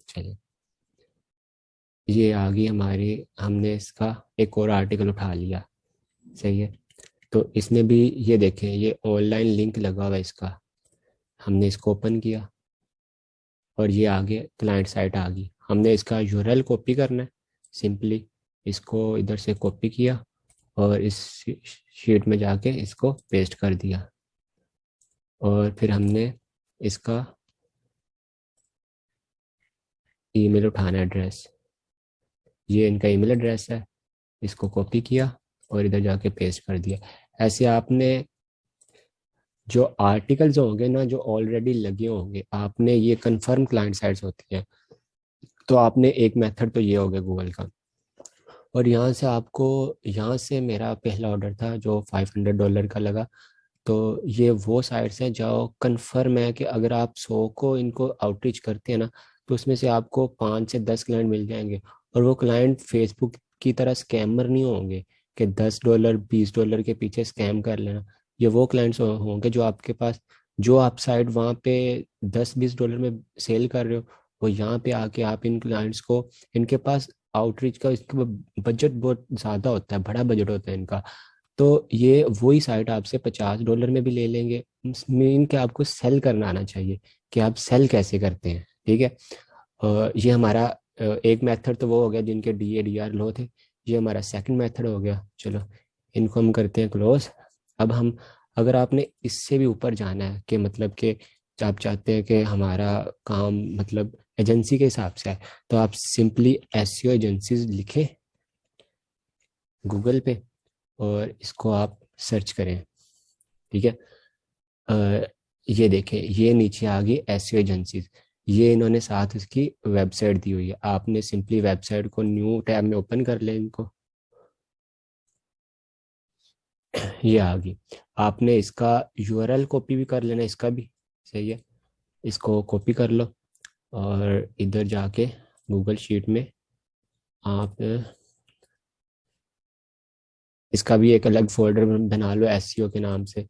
चलिए, ये आ गई हमारी, हमने इसका एक और आर्टिकल उठा लिया। सही है। तो इसमें भी ये देखें, ये ऑनलाइन लिंक लगा हुआ है इसका। हमने इसको ओपन किया और ये आगे क्लाइंट साइट आ गई। हमने इसका यूआरएल कॉपी करना है। सिंपली इसको इधर से कॉपी किया और इस शीट में जाके इसको पेस्ट कर दिया। और फिर हमने इसका ईमेल उठाना एड्रेस, ये इनका ईमेल एड्रेस है, इसको कॉपी किया और इधर जाके पेस्ट कर दिया। ऐसे आपने जो आर्टिकल्स होंगे ना, जो ऑलरेडी लगे होंगे, आपने ये कंफर्म क्लाइंट साइट्स होती हैं, तो आपने एक मेथड तो ये हो गया गूगल का। और यहाँ से आपको, यहाँ से मेरा पहला ऑर्डर था जो $500 का लगा। तो ये वो साइट्स हैं जो कंफर्म है कि अगर आप 100 को इनको आउटरीच करते हैं ना, तो उसमें से आपको 5 से 10 क्लाइंट मिल जाएंगे। और वो क्लाइंट फेसबुक की तरह स्कैमर नहीं होंगे कि $10 $20 के पीछे स्कैम कर लेना। ये वो क्लाइंट्स होंगे जो आपके पास, जो आप साइट वहाँ पे $10-20 में सेल कर रहे हो, वो यहाँ पे आके आप इन क्लाइंट्स को, इनके पास आउटरीच का, इसका बजट बहुत ज़्यादा होता है, बड़ा बजट होता है इनका। तो ये वही साइट आपसे $50 में भी ले लेंगे। मीन कि आपको सेल करना आना चाहिए कि आप सेल कैसे करते हैं। ठीक है। ये हमारा एक मेथड तो वो हो गया जिनके DADR लो थे। ये हमारा सेकंड मेथड हो गया। चलो, इनको हम करते हैं क्लोज। अब हम, अगर आपने इससे भी ऊपर जाना है कि मतलब कि आप चाहते हैं कि हमारा काम मतलब एजेंसी के हिसाब से है, तो आप सिंपली SEO एजेंसीज लिखें गूगल पे और इसको आप सर्च करें। ठीक है। ये देखें, ये नीचे आ गई SEO एजेंसीज। ये इन्होंने साथ इसकी वेबसाइट दी हुई है। आपने सिंपली वेबसाइट को न्यू टैब में ओपन कर लें इनको। ये आ गई। आपने इसका यूआरएल कॉपी भी कर लेना, इसका भी। सही है। इसको कॉपी कर लो और इधर जाके गूगल शीट में आप इसका भी एक अलग फोल्डर बना लो SEO के नाम से,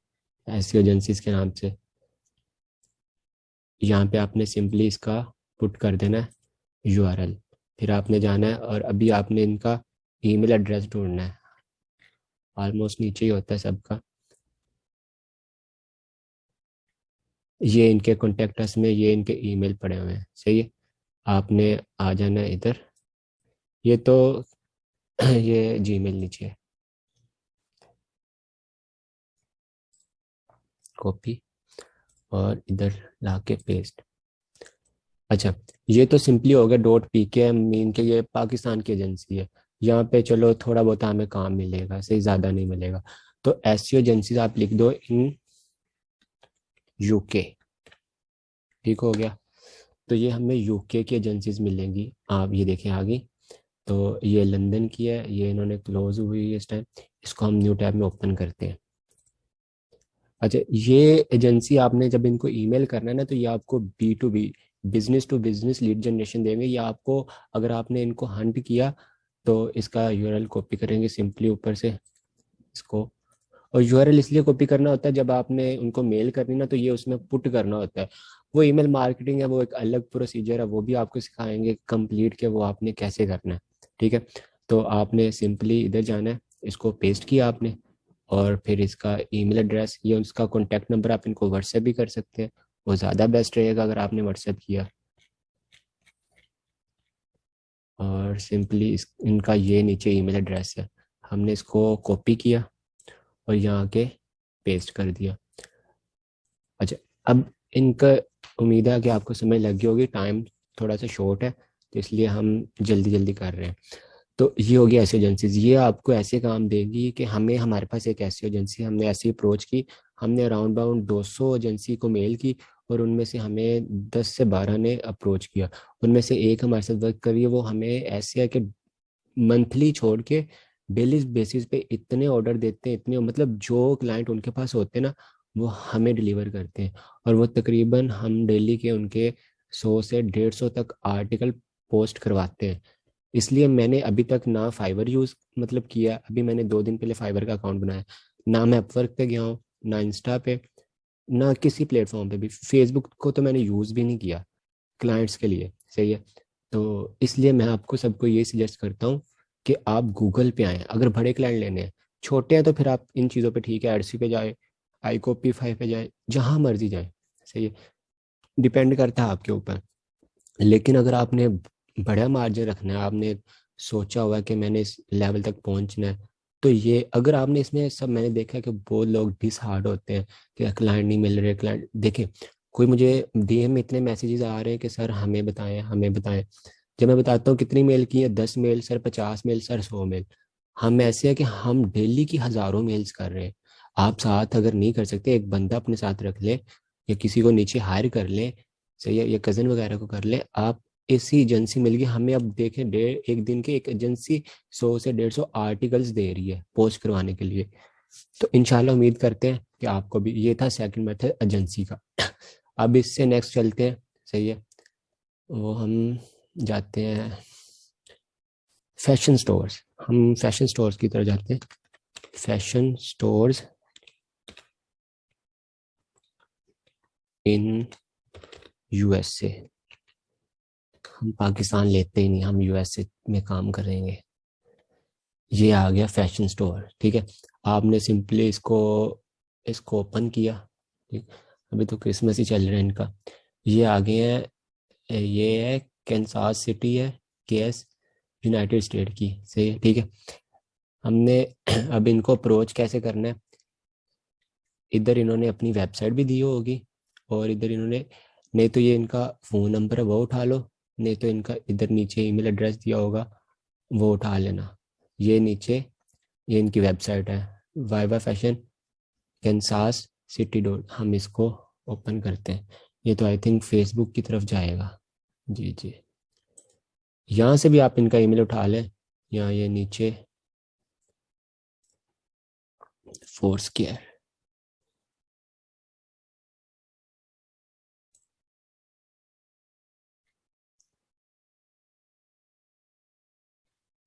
SEO एजेंसीज के नाम से। यहाँ पे आपने सिंपली इसका पुट कर देना है यूआरएल। फिर आपने जाना है और अभी आपने इनका ईमेल एड्रेस ढूंढना है। ऑलमोस्ट नीचे ही होता है सबका। ये इनके कॉन्टेक्टस में ये इनके ईमेल पड़े हुए हैं। सही है। आपने आ जाना है इधर। ये तो ये जीमेल नीचे है, कॉपी और इधर लाके पेस्ट। अच्छा, ये तो सिंपली हो गया .pk, मीन के ये पाकिस्तान की एजेंसी है। यहाँ पे चलो थोड़ा बहुत हमें काम मिलेगा, सही, ज़्यादा नहीं मिलेगा। तो SEO एजेंसीज आप लिख दो इन UK। ठीक हो गया। तो ये हमें UK की एजेंसीज मिलेंगी। आप ये देखें आगे। तो ये लंदन की है, ये इन्होंने क्लोज हुई है इस टाइम। इसको हम न्यू टैब में ओपन करते हैं। अच्छा, ये एजेंसी आपने जब इनको ईमेल करना है ना, तो ये आपको B2B, business to business lead generation देंगे। या आपको, अगर आपने इनको हंट किया तो इसका यूआरएल कॉपी करेंगे सिंपली ऊपर से इसको। और यूआरएल इसलिए कॉपी करना होता है, जब आपने उनको मेल करनी ना, तो ये उसमें पुट करना होता है। वो ईमेल मार्केटिंग है, वो एक अलग प्रोसीजर है, वो भी आपको सिखाएंगे कंप्लीट के वो आपने कैसे करना है। ठीक है। तो आपने सिंपली इधर जाना है, इसको पेस्ट किया आपने, और फिर इसका ईमेल एड्रेस, ये उसका कॉन्टैक्ट नंबर, आप इनको व्हाट्सएप भी कर सकते हैं। वो ज़्यादा बेस्ट रहेगा अगर आपने व्हाट्सएप किया। और सिंपली इनका ये नीचे ईमेल एड्रेस है, हमने इसको कॉपी किया और यहाँ के पेस्ट कर दिया। अच्छा, अब इनका, उम्मीद है कि आपको समझ लग गई होगी। टाइम थोड़ा सा शॉर्ट है तो इसलिए हम जल्दी जल्दी कर रहे हैं। तो ये होगी ऐसी एजेंसीज, ये आपको ऐसे काम देगी कि हमें, हमारे पास एक ऐसी एजेंसी, हमने ऐसी अप्रोच की। हमने अराउंड अबाउंड 200 एजेंसी को मेल की और उनमें से हमें 10 से 12 ने अप्रोच किया। उनमें से एक हमारे साथ वर्क करी है, वो हमें ऐसे है कि मंथली छोड़ के डेली बेसिस पे इतने ऑर्डर देते हैं, इतने मतलब जो क्लाइंट उनके पास होते हैं ना, वो हमें डिलीवर करते हैं। और वो तकरीबन हम डेली के उनके 100 से 150 तक आर्टिकल पोस्ट करवाते हैं। इसलिए मैंने अभी तक ना फाइवर यूज़ मतलब किया, अभी मैंने 2 दिन पहले फाइवर का अकाउंट बनाया। ना मैं अपवर्क पे गया हूँ, ना इंस्टा पे, ना किसी प्लेटफॉर्म पे भी। फेसबुक को तो मैंने यूज़ भी नहीं किया क्लाइंट्स के लिए। सही है। तो इसलिए मैं आपको सबको ये सजेस्ट करता हूँ कि आप गूगल पे आएँ। अगर बड़े क्लाइंट लेने हैं, छोटे हैं तो फिर आप इन चीज़ों पे ठीक है, एडसी पे जाए, iCopy 5 पे जाए, जहाँ मर्जी जाए। सही है, डिपेंड करता है आपके ऊपर। लेकिन अगर आपने बड़ा मार्जिन रखना है, आपने सोचा हुआ है कि मैंने इस लेवल तक पहुंचना है, तो ये अगर आपने इसमें सब, मैंने देखा है कि बहुत लोग डिसहार्ड होते हैं कि क्लाइंट नहीं मिल रहे, क्लाइंट देखिए, कोई मुझे डीएम में इतने मैसेजेस आ रहे हैं कि सर हमें बताएं, हमें बताएं। जब मैं बताता हूँ कितनी मेल की है, 10 mail sir, 50 mail sir, 100 mail. हम ऐसे है कि हम डेली की हज़ारों मेल्स कर रहे हैं। आप साथ अगर नहीं कर सकते, एक बंदा अपने साथ रख ले या किसी को नीचे हायर कर ले, सही है, या कज़न वगैरह को कर ले आप। ऐसी एजेंसी मिल गई हमें, अब देखें, एक दिन के एक एजेंसी 100 से 150 आर्टिकल्स दे रही है पोस्ट करवाने के लिए। तो इंशाल्लाह उम्मीद करते हैं कि आपको भी ये था सेकंड मेथड एजेंसी का। अब इससे नेक्स्ट चलते हैं, सही है, वो हम जाते हैं फैशन स्टोर्स। हम फैशन स्टोर्स की तरफ जाते हैं। Fashion stores in USA. हम पाकिस्तान लेते ही नहीं, हम यूएसए में काम करेंगे। ये आ गया फैशन स्टोर, ठीक है। आपने सिंपली इसको इसको ओपन किया, ठीक। अभी तो क्रिसमस ही चल रहा है इनका। ये आ गए हैं, ये है कैंसास सिटी है, केएस, यूनाइटेड स्टेट की, सही है, ठीक है। हमने अब इनको अप्रोच कैसे करना है, इधर इन्होंने अपनी वेबसाइट भी दी होगी, और इधर इन्होंने, नहीं तो ये इनका फ़ोन नंबर है वो उठा लो, नहीं तो इनका इधर नीचे ईमेल एड्रेस दिया होगा वो उठा लेना। ये नीचे, ये इनकी वेबसाइट है, viva fashion Kansas city dot. हम इसको ओपन करते हैं। ये तो आई थिंक फेसबुक की तरफ जाएगा। जी जी, यहाँ से भी आप इनका ईमेल उठा लें, या ये नीचे फोर्स केयर।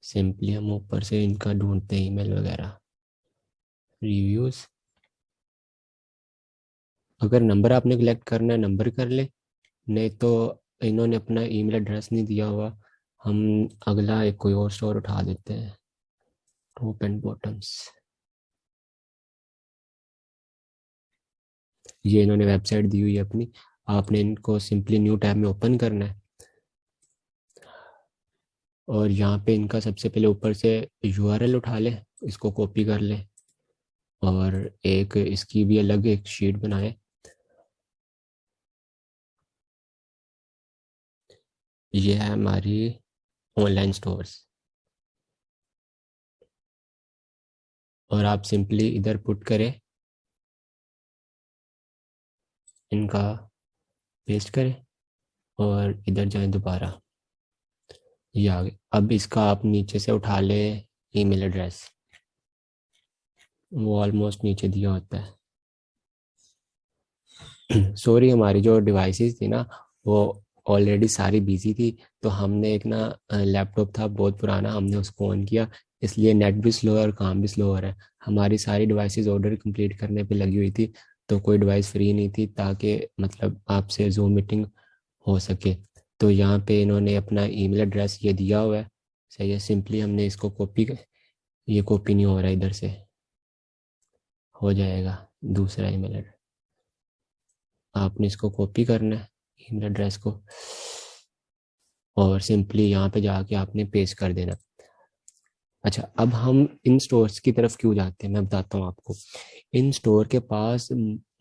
सिंपली हम ऊपर से इनका ढूंढते हैं ईमेल वगैरह, रिव्यूज़। अगर नंबर आपने कलेक्ट करना है नंबर कर ले, नहीं तो इन्होंने अपना ईमेल एड्रेस नहीं दिया हुआ। हम अगला एक कोई और स्टोर उठा लेते हैं, टॉप एंड बॉटम्स। ये इन्होंने वेबसाइट दी हुई है अपनी, आपने इनको सिंपली न्यू टैब में ओपन करना है, और यहाँ पे इनका सबसे पहले ऊपर से यूआरएल उठा ले, इसको कॉपी कर ले, और एक इसकी भी अलग एक शीट बनाए। ये है हमारी ऑनलाइन स्टोर्स, और आप सिंपली इधर पुट करें, इनका पेस्ट करें, और इधर जाएं दोबारा, ये आ गए। अब इसका आप नीचे से उठा ले ईमेल एड्रेस, वो ऑलमोस्ट नीचे दिया होता है। सॉरी, हमारी जो डिवाइसेस थी ना, वो ऑलरेडी सारी बिजी थी। तो हमने एक ना लैपटॉप था बहुत पुराना, हमने उसको ऑन किया, इसलिए नेट भी स्लो है और काम भी स्लो हो रहा है। हमारी सारी डिवाइसेस ऑर्डर कंप्लीट करने पे लगी हुई थी, तो कोई डिवाइस फ्री नहीं थी ताकि मतलब आपसे जूम मीटिंग हो सके। तो यहाँ पे इन्होंने अपना ईमेल एड्रेस ये दिया हुआ है, सही है। सिंपली हमने इसको कॉपी, ये कॉपी नहीं हो रहा इधर से, हो जाएगा दूसरा ईमेल एड्रेस। आपने इसको कॉपी करना है ईमेल एड्रेस को, और सिंपली यहाँ पे जाके आपने पेस्ट कर देना। अच्छा, अब हम इन स्टोर्स की तरफ क्यों जाते हैं मैं बताता हूँ आपको। इन स्टोर के पास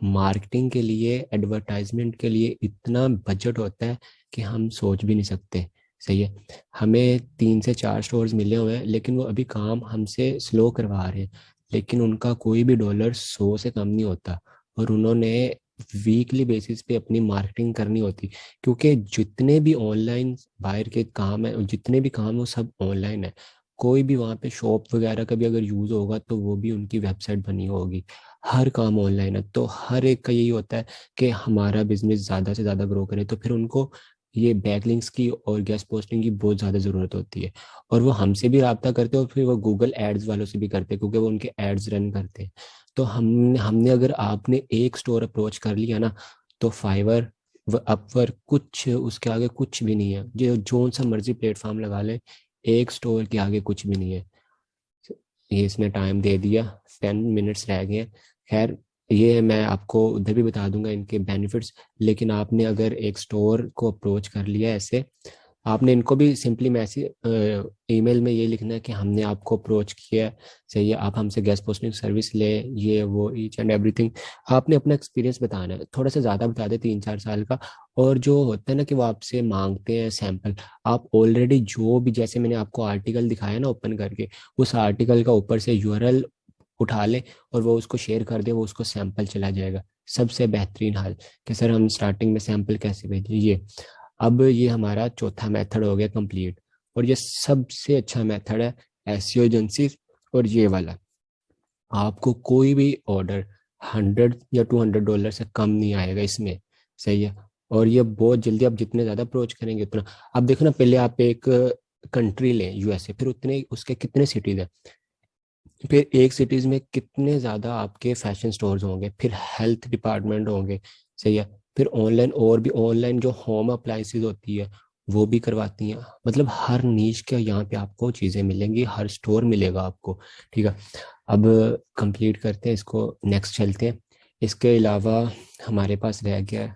मार्केटिंग के लिए, एडवर्टाइजमेंट के लिए इतना बजट होता है कि हम सोच भी नहीं सकते, सही है। हमें 3 से 4 स्टोर्स मिले हुए हैं, लेकिन वो अभी काम हमसे स्लो करवा रहे हैं, लेकिन उनका कोई भी डॉलर 100 से कम नहीं होता। और उन्होंने वीकली बेसिस पे अपनी मार्केटिंग करनी होती, क्योंकि जितने भी ऑनलाइन बाहर के काम है, जितने भी काम है, वो सब ऑनलाइन है। कोई भी वहाँ पे शॉप वगैरह का भी अगर यूज़ होगा तो वो भी उनकी वेबसाइट बनी होगी। हर काम ऑनलाइन है, तो हर एक का यही होता है कि हमारा बिजनेस ज़्यादा से ज़्यादा ग्रो करे, तो फिर उनको ये बैकलिंक्स की और गेस्ट पोस्टिंग की बहुत ज़्यादा ज़रूरत होती है। और वो हमसे भी रब्ता करते हैं, और फिर वो गूगल एड्स वालों से भी करते हैं, क्योंकि वो उनके एड्स रन करते हैं। तो हमने हमने अगर आपने एक स्टोर अप्रोच कर लिया ना, तो फाइवर अपवर्क कुछ उसके आगे कुछ भी नहीं है, जो जोन सा मर्जी प्लेटफॉर्म लगा ले, एक स्टोर के आगे कुछ भी नहीं है। ये इसने टाइम दे दिया, 10 मिनट्स रह गए हैं। खैर, ये मैं आपको उधर भी बता दूंगा इनके बेनिफिट्स। लेकिन आपने अगर एक स्टोर को अप्रोच कर लिया ऐसे, आपने इनको भी सिंपली मैसेज ईमेल में ये लिखना है कि हमने आपको अप्रोच किया है, सही है, आप हमसे गेस्ट पोस्टिंग सर्विस ले, ये वो ईच एंड एवरीथिंग। आपने अपना एक्सपीरियंस बताना है, थोड़ा सा ज़्यादा बता दे, 3-4 साल का। और जो होता है ना कि वो आपसे मांगते हैं सैंपल, आप ऑलरेडी जो भी, जैसे मैंने आपको आर्टिकल दिखाया ना ओपन करके, उस आर्टिकल का ऊपर से यूआरएल उठा ले और वो उसको शेयर कर दे, वो उसको सैंपल चला जाएगा। सबसे बेहतरीन हाल कि सर हम स्टार्टिंग में सैंपल कैसे भेजें, ये। अब ये हमारा चौथा मेथड हो गया कंप्लीट। और ये सबसे अच्छा मेथड है एसईओ एजेंसी। और ये वाला, आपको कोई भी ऑर्डर 100 या $200 से कम नहीं आएगा इसमें, सही है। और ये बहुत जल्दी, आप जितने ज़्यादा अप्रोच करेंगे उतना। अब देखो ना, पहले आप एक कंट्री लें यूएसए, फिर उतने उसके कितने सिटीज़ हैं, फिर एक सिटीज में कितने ज़्यादा आपके फैशन स्टोर्स होंगे, फिर हेल्थ डिपार्टमेंट होंगे, सही है। फिर ऑनलाइन, और भी ऑनलाइन जो होम अप्लायंसेज होती है वो भी करवाती हैं। मतलब हर नीश के यहाँ पे आपको चीज़ें मिलेंगी, हर स्टोर मिलेगा आपको, ठीक है। अब कंप्लीट करते हैं इसको, नेक्स्ट चलते हैं। इसके अलावा हमारे पास रह गया,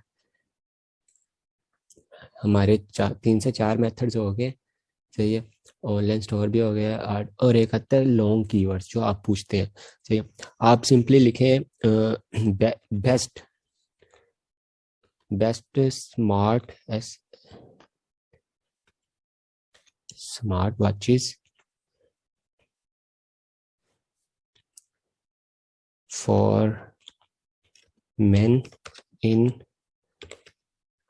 हमारे 3 से 4 मेथड्स हो गए, सही है। ऑनलाइन स्टोर भी हो गया, और एक आता है लॉन्ग कीवर्ड्स जो आप पूछते हैं, सही है। आप सिंपली लिखें best, best smart s smart watches for men in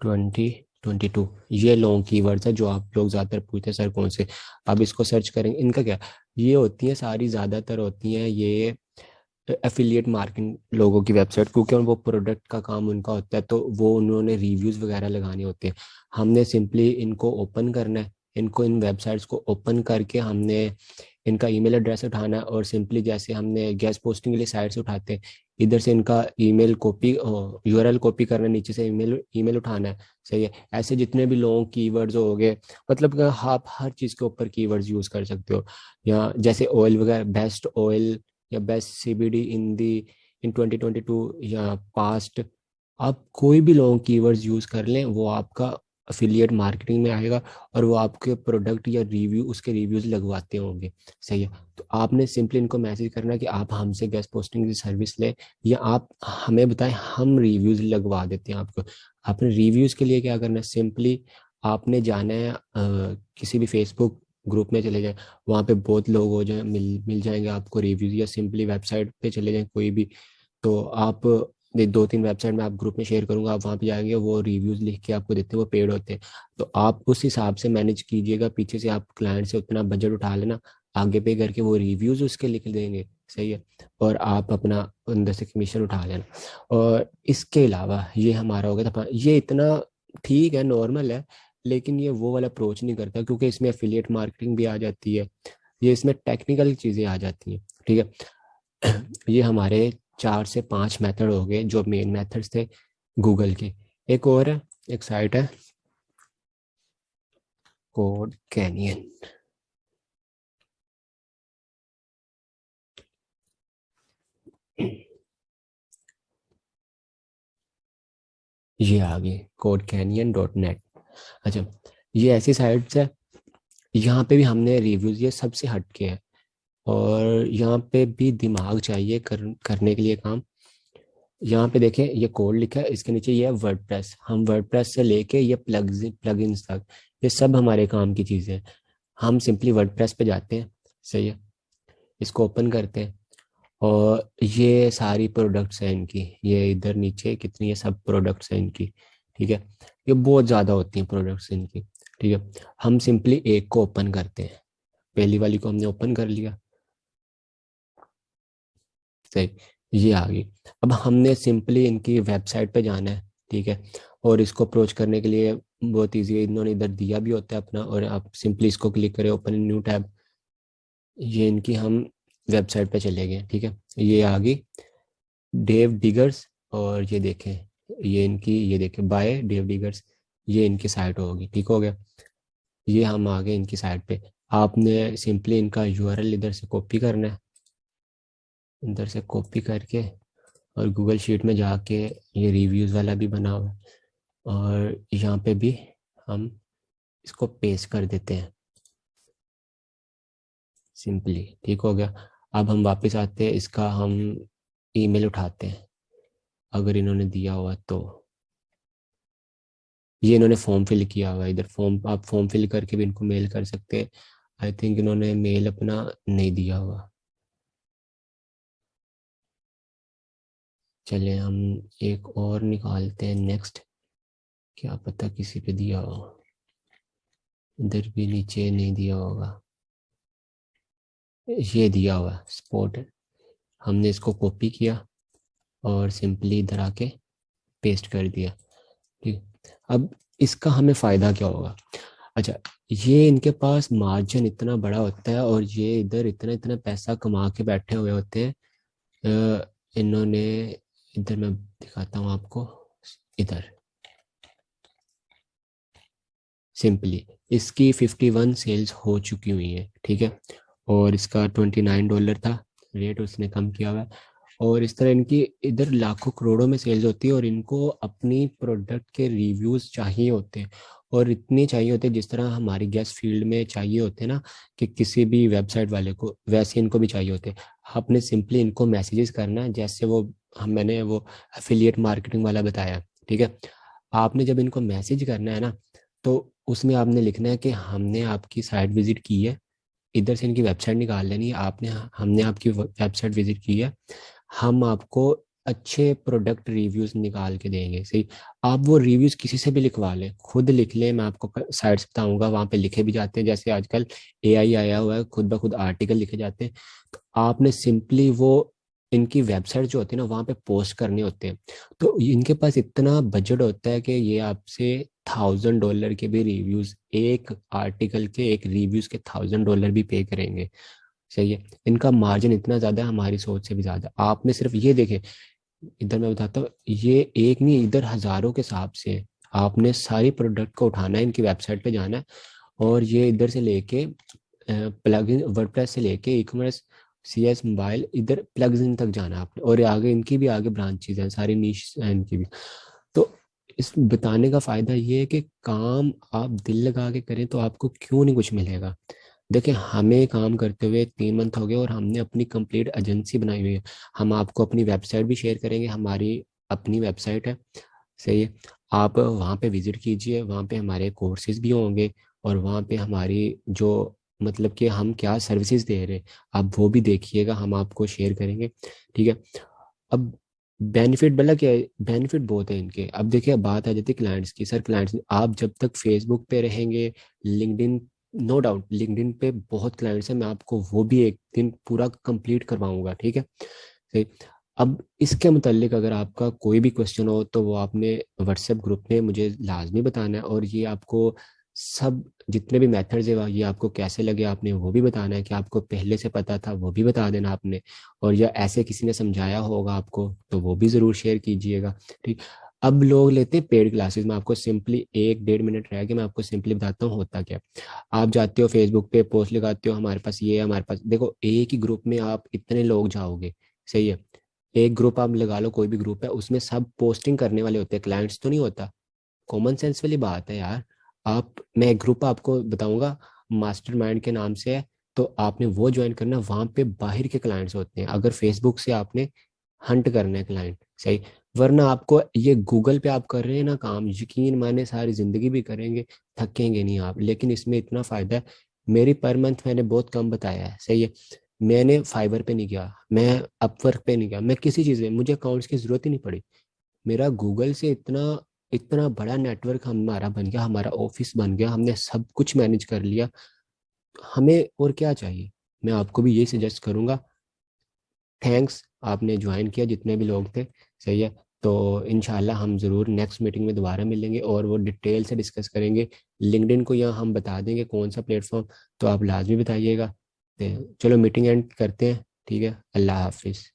2022। ये लॉन्ग कीवर्ड्स है जो आप लोग ज़्यादातर पूछते हैं सर कौन से। अब इसको सर्च करेंगे, इनका क्या, ये होती है सारी, ज़्यादातर होती हैं ये एफिलिएट मार्केटिंग लोगों की वेबसाइट, क्योंकि वो प्रोडक्ट का काम उनका होता है, तो वो उन्होंने रिव्यूज़ वगैरह लगाने होते हैं। हमने सिंपली इनको ओपन करना है, इनको इन वेबसाइट्स को ओपन करके हमने इनका ईमेल एड्रेस उठाना है, और सिंपली जैसे हमने गेस्ट पोस्टिंग के लिए साइट से उठाते हैं, इधर से इनका ईमेल कॉपी, यूआरएल कॉपी करना है, नीचे से ईमेल ईमेल उठाना है, सही है। ऐसे जितने भी लॉन्ग कीवर्ड्स हो गए, मतलब कि आप हर चीज़ के ऊपर कीवर्ड्स यूज़ कर सकते हो। या जैसे ऑयल वगैरह, बेस्ट ऑयल या बेस्ट सीबीडी इन दी इन 2022 या पास्ट, आप कोई भी लॉन्ग कीवर्ड्स यूज़ कर लें, वो आपका अफिलिएट मार्केटिंग में आएगा, और वो आपके प्रोडक्ट या रिव्यू, उसके रिव्यूज लगवाते होंगे, सही है। तो आपने सिंपली इनको मैसेज करना है कि आप हमसे गेस्ट पोस्टिंग की सर्विस लें, या आप हमें बताएं, हम रिव्यूज लगवा देते हैं आपको। आपने रिव्यूज के लिए क्या करना है, सिंपली आपने जाना है किसी भी फेसबुक ग्रुप में चले जाए, वहाँ पे बहुत लोग हो जाए, मिल मिल जाएंगे आपको रिव्यूज, या सिंपली वेबसाइट पे चले जाएं कोई भी। तो आप 2-3 वेबसाइट में आप ग्रुप में शेयर करूंगा, आप वहाँ पे जाएंगे, वो रिव्यूज लिख के आपको देते हैं, वो पेड होते हैं। तो आप उस हिसाब से मैनेज कीजिएगा, पीछे से आप क्लाइंट से उतना बजट उठा लेना, आगे पे करके वो रिव्यूज उसके लिख देंगे, सही है। और आप अपना अंदर से कमीशन उठा लेना। और इसके अलावा ये हमारा हो गया था, ये इतना ठीक है, नॉर्मल है। लेकिन ये वो वाला अप्रोच नहीं करता, क्योंकि इसमें एफिलिएट मार्केटिंग भी आ जाती है, ये इसमें टेक्निकल चीज़ें आ जाती हैं, ठीक है। ये हमारे 4 से 5 मेथड हो गए जो मेन मेथड्स थे गूगल के। एक और है, एक साइट है कोड कैनियन, ये आ गई codecanion.net। अच्छा, ये ऐसी साइट्स है, यहाँ पे भी हमने रिव्यूज, ये सबसे हटके हैं, और यहाँ पे भी दिमाग चाहिए करने के लिए काम। यहाँ पे देखें, ये कोड लिखा है, इसके नीचे ये है वर्डप्रेस। हम वर्डप्रेस से लेके ये प्लगइन्स तक, ये सब हमारे काम की चीज़ें हैं। हम सिंपली वर्डप्रेस पे जाते हैं, सही है, इसको ओपन करते हैं, और ये सारी प्रोडक्ट्स हैं इनकी, ये इधर नीचे कितनी, ये सब प्रोडक्ट्स हैं इनकी, ठीक है। ये बहुत ज़्यादा होती हैं प्रोडक्ट्स इनकी, ठीक है। हम सिंपली एक को ओपन करते हैं, पहली वाली को हमने ओपन कर लिया, सही, ये आ गई। अब हमने सिंपली इनकी वेबसाइट पे जाना है, ठीक है। और इसको अप्रोच करने के लिए बहुत ईजी है, इन्होंने इधर दिया भी होता है अपना, और आप सिंपली इसको क्लिक करें, ओपन इन न्यू टैब, ये इनकी हम वेबसाइट पे चले गए, ठीक है। ये आ गई डेव डिगर्स, और ये देखें, ये इनकी, ये देखिए बाय डेव डिगर्स, ये इनकी साइट होगी। ठीक हो गया। ये हम आ गए इनकी साइट पे। आपने सिंपली इनका यूआरएल इधर से कॉपी करना है, इधर से कॉपी करके और गूगल शीट में जाके, ये रिव्यूज़ वाला भी बना हुआ है, और यहाँ पे भी हम इसको पेस्ट कर देते हैं सिंपली। ठीक हो गया। अब हम वापस आते हैं, इसका हम ईमेल उठाते हैं अगर इन्होंने दिया हुआ तो। ये इन्होंने फॉर्म फिल किया हुआ है, इधर फॉर्म, आप फॉर्म फिल करके भी इनको मेल कर सकते हैं। आई थिंक इन्होंने मेल अपना नहीं दिया हुआ। चलिए हम एक और निकालते हैं नेक्स्ट, क्या पता किसी पे दिया हो। इधर भी नीचे नहीं दिया होगा, ये दिया हुआ स्पॉट। हमने इसको कॉपी किया और सिंपली इधर आके पेस्ट कर दिया। ठीक। अब इसका हमें फ़ायदा क्या होगा? अच्छा, ये इनके पास मार्जिन इतना बड़ा होता है और ये इधर इतना इतना पैसा कमा के बैठे हुए होते हैं। इन्होंने, इधर मैं दिखाता हूँ आपको, इधर सिंपली इसकी 51 सेल्स हो चुकी हुई है। ठीक है। और इसका $29 था रेट, उसने कम किया हुआ है। और इस तरह इनकी इधर लाखों करोड़ों में सेल्स होती है, और इनको अपनी प्रोडक्ट के रिव्यूज़ चाहिए होते हैं, और इतने चाहिए होते हैं जिस तरह हमारी गैस फील्ड में चाहिए होते हैं ना, कि किसी भी वेबसाइट वाले को, वैसे इनको भी चाहिए होते हैं। आपने सिंपली इनको मैसेजेस करना है, जैसे वो हम, मैंने वो एफिलिएट मार्केटिंग वाला बताया। ठीक है। आपने जब इनको मैसेज करना है ना, तो उसमें आपने लिखना है कि हमने आपकी साइट विजिट की है, इधर से इनकी वेबसाइट निकाल लेनी है आपने, हमने आपकी वेबसाइट विजिट की है, हम आपको अच्छे प्रोडक्ट रिव्यूज निकाल के देंगे। सही। आप वो रिव्यूज किसी से भी लिखवा लें, खुद लिख लें, मैं आपको साइट्स बताऊंगा, वहाँ पे लिखे भी जाते हैं, जैसे आजकल एआई आया हुआ है, खुद ब खुद आर्टिकल लिखे जाते हैं। तो आपने सिंपली वो इनकी वेबसाइट जो होती है ना, वहाँ पे पोस्ट करने होते हैं। तो इनके पास इतना बजट होता है कि ये आपसे $1000 के भी रिव्यूज, एक आर्टिकल के एक रिव्यूज के $1000 भी पे करेंगे। सही है। इनका मार्जिन इतना ज्यादा है, हमारी सोच से भी ज्यादा। आपने सिर्फ ये देखे, इधर मैं बताता हूँ, ये एक नहीं, इधर हजारों के हिसाब से है। आपने सारी प्रोडक्ट को उठाना है, इनकी वेबसाइट पे जाना है, और ये इधर से लेके प्लगइन वर्डप्रेस से लेके ई कॉमर्स, CS मोबाइल, इधर प्लगइन तक जाना है आपने, और आगे इनकी भी आगे ब्रांचेज हैं, सारी नीश हैं इनकी भी। तो इस बताने का फायदा ये है कि काम आप दिल लगा के करें तो आपको क्यों नहीं कुछ मिलेगा। देखिए, हमें काम करते हुए 3 मंथ हो गए, और हमने अपनी कंप्लीट एजेंसी बनाई हुई है। हम आपको अपनी वेबसाइट भी शेयर करेंगे, हमारी अपनी वेबसाइट है। सही है। आप वहाँ पे विजिट कीजिए, वहाँ पे हमारे कोर्सेज भी होंगे, और वहाँ पे हमारी जो, मतलब कि हम क्या सर्विसेज दे रहे हैं, आप वो भी देखिएगा, हम आपको शेयर करेंगे। ठीक है। अब बेनिफिट भला क्या है? बेनिफिट बहुत है इनके। अब देखिए, बात आ जाती है क्लाइंट्स की। सर क्लाइंट्स, आप जब तक फेसबुक पे रहेंगे, लिंक्डइन, नो डाउट लिंक्डइन पे बहुत क्लाइंट्स हैं, मैं आपको वो भी एक दिन पूरा कंप्लीट करवाऊंगा। ठीक है। सही। अब इसके मुतालिक अगर आपका कोई भी क्वेश्चन हो, तो वो आपने व्हाट्सएप ग्रुप में मुझे लाजमी बताना है, और ये आपको सब जितने भी मेथड्स है, ये आपको कैसे लगे आपने वो भी बताना है, कि आपको पहले से पता था वो भी बता देना आपने, और या ऐसे किसी ने समझाया होगा आपको तो वो भी ज़रूर शेयर कीजिएगा। ठीक। अब लोग लेते हैं पेड क्लासेस में, आपको सिंपली 1-1.5 मिनट रह गया, मैं आपको सिंपली बताता हूँ होता क्या। आप जाते हो फेसबुक पे, पोस्ट लगाते हो, हमारे पास ये है, हमारे पास, देखो एक ही ग्रुप में आप इतने लोग जाओगे। सही है। एक ग्रुप आप लगा लो, कोई भी ग्रुप है, उसमें सब पोस्टिंग करने वाले होते हैं, क्लाइंट्स तो नहीं होता। कॉमन सेंस वाली बात है यार। आप, मैं एक ग्रुप आपको बताऊंगा, मास्टरमाइंड के नाम से है, तो आपने वो ज्वाइन करना, वहां पे बाहर के क्लाइंट्स होते हैं, अगर फेसबुक से आपने हंट करना है क्लाइंट। सही। वरना आपको ये गूगल पे आप कर रहे हैं ना काम, यकीन माने सारी जिंदगी भी करेंगे, थकेंगे नहीं आप। लेकिन इसमें इतना फायदा है, मेरी पर मंथ मैंने बहुत कम बताया है। सही है। मैंने फाइवर पे नहीं गया, मैं अपवर्क पे नहीं गया, मैं किसी चीज़ में, मुझे अकाउंट्स की जरूरत ही नहीं पड़ी। मेरा गूगल से इतना इतना बड़ा नेटवर्क हमारा बन गया, हमारा ऑफिस बन गया, हमने सब कुछ मैनेज कर लिया। हमें और क्या चाहिए? मैं आपको भी यही सजेस्ट करूंगा। थैंक्स, आपने ज्वाइन किया जितने भी लोग थे। सही है। तो इंशाल्लाह हम ज़रूर नेक्स्ट मीटिंग में दोबारा मिलेंगे, और वो डिटेल से डिस्कस करेंगे। लिंक्डइन को यहाँ हम बता देंगे कौन सा प्लेटफॉर्म, तो आप लाजमी बताइएगा। तो चलो मीटिंग एंड करते हैं। ठीक है। अल्लाह हाफिज़।